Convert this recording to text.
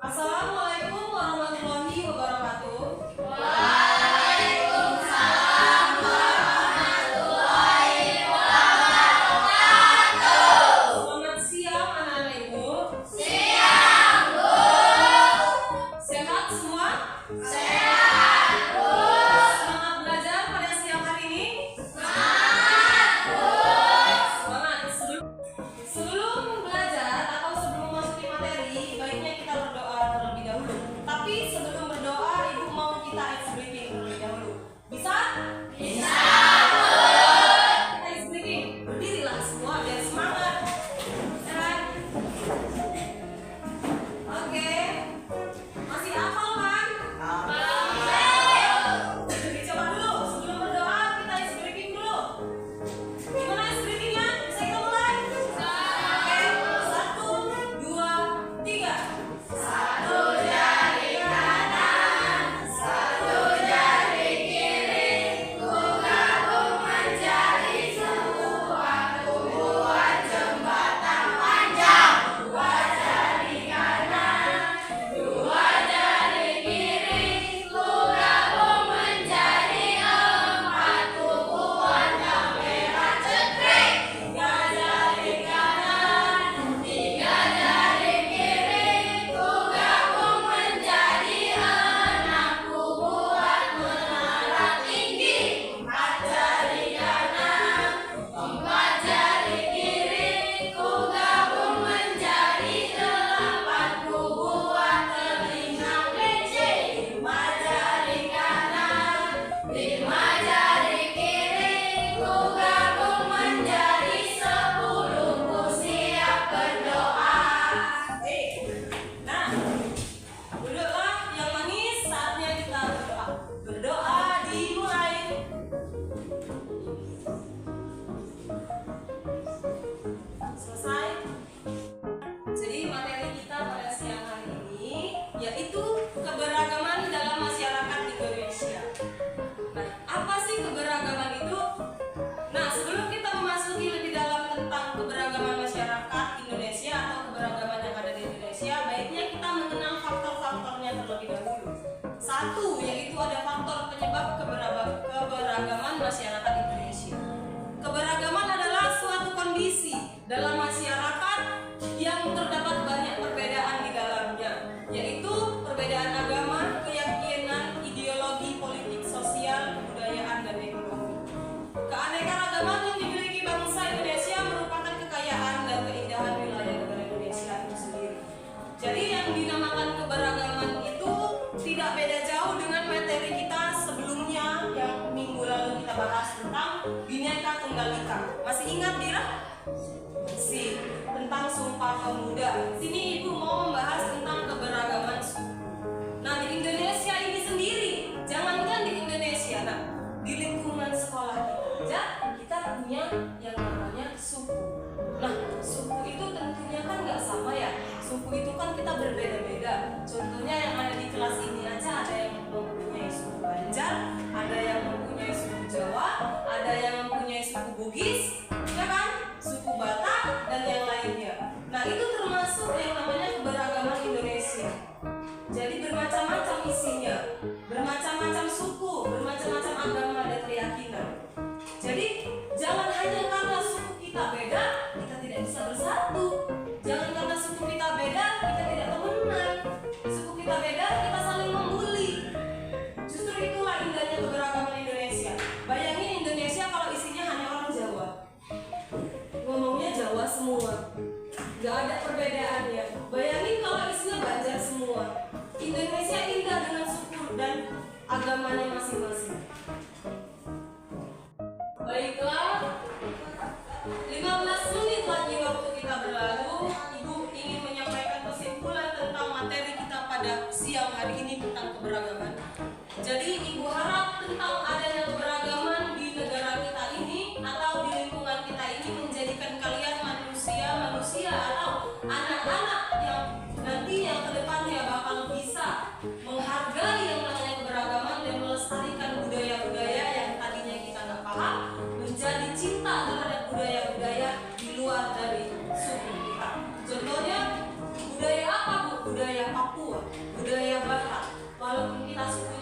Assalamualaikum warahmatullahi wabarakatuh. Waalaikumsalam warahmatullahi wabarakatuh. Selamat siang anak-anak ibu. Siang, Bu. Sehat semua? Sehat, Bu. Semangat belajar pada siang hari ini? Semangat, Bu. Semangat. Sebelum belajar atau sebelum masuki materi, baiknya kita berdoa terlebih dahulu. Tapi sebelum berdoa, ibu mau kita ice breaking terlebih dahulu. Bisa? Bisa, Kita ice breaking. Berdirilah semua biar semangat. Sehat? Oke. Masih hafal kan? Dicoba dulu. Sebelum berdoa, kita ice breaking dulu. Gimana ice breakingnya? Bisa kita mulai? Oke. 1, 2, 3. Satu jari kanan, satu jari kiri, ku gabung menjadi sebuah tumbuhan jembatan panjang. Dua jari kanan, dua jari kiri, ku gabung menjadi empat tumbuhan yang merah cekrik. Tiga jari kanan, tiga jari kiri, ku gabung menjadi enam tumbuhan menara tinggi. Empat jari kanan, empat jari kiri, ku gabung menjadi delapan tumbuhan telinga kelinci. Lima jari kanan, lima jari kiri, ku gabung menjadi 10 ku siap berdoa. Nah, duduklah yang manis, saatnya kita berdoa. Berdoa dimulai. Selesai. Jadi materi kita pada siang hari ini yaitu keberagaman dalam masyarakat Indonesia. Nah, apa sih keberagaman itu? Nah, sebelum kita memasuki lebih dalam tentang keberagaman masyarakat Indonesia atau keberagaman yang ada di Indonesia, baiknya kita mengenal faktor-faktornya terlebih dahulu. Satu, yaitu ada faktor penyebab keberagaman masyarakat Indonesia. Keberagaman adalah suatu kondisi dalam masyarakat yang terdapat banyak perbedaan di dalamnya, yaitu perbedaan agama, keyakinan, ideologi, politik, sosial, kebudayaan, dan ekonomi. Keanekaragaman yang dimiliki bangsa Indonesia merupakan kekayaan dan keindahan wilayah negara Indonesia itu sendiri. Jadi yang dinamakan keberagaman itu tidak beda jauh dengan materi kita sebelumnya yang minggu lalu kita bahas tentang Bhinneka Tunggal Ika. Masih ingat Dira? Masih. Tentang Sumpah Pemuda. Sini ibu mau membahas tentang keberagaman suku. Nah, di Indonesia ini sendiri, jangankan di Indonesia, nah, di lingkungan sekolah kita aja kita punya yang namanya suku. Nah, suku itu tentunya kan nggak sama ya. Suku itu kan kita berbeda-beda. Contohnya yang ada di kelas ini aja ada yang mempunyai suku Banjar, ada yang mempunyai suku Jawa, ada yang mempunyai suku Bugis, ya kan? Suku Batak dan yang lainnya. Nah, itu termasuk yang namanya keberagaman Indonesia. Jadi bermacam-macam isinya, bermacam-macam suku, bermacam-macam agama dan keyakinan. Jadi jangan hanya karena suku kita beda, kita tidak bisa bersatu. Jangan karena suku kita beda, kita tidak temenan. Suku kita beda, kita saling membuli. Justru itulah indahnya keberagaman Indonesia. Bayangin Indonesia kalau isinya hanya orang Jawa, ngomongnya Jawa semua, nggak ada perbedaannya. Bayangin kalau isinya Banjar semua. Indonesia indah dengan suku dan agamanya masing-masing. Baiklah, 15 menit lagi waktu kita berlalu. Ibu ingin menyampaikan kesimpulan tentang materi kita pada siang hari ini tentang keberagaman. Jadi ibu harap tentang adanya keberagaman di negara kita ini atau di lingkungan kita ini menjadikan kalian manusia atau anak-anak yang nantinya ke depannya bakal bisa menghargai yang namanya keberagaman dan melestarikan budaya-budaya yang tadinya kita nggak paham, menjadi cinta terhadap budaya-budaya di luar dari suku kita. Contohnya budaya apa Bu? Budaya Papua. lintas suku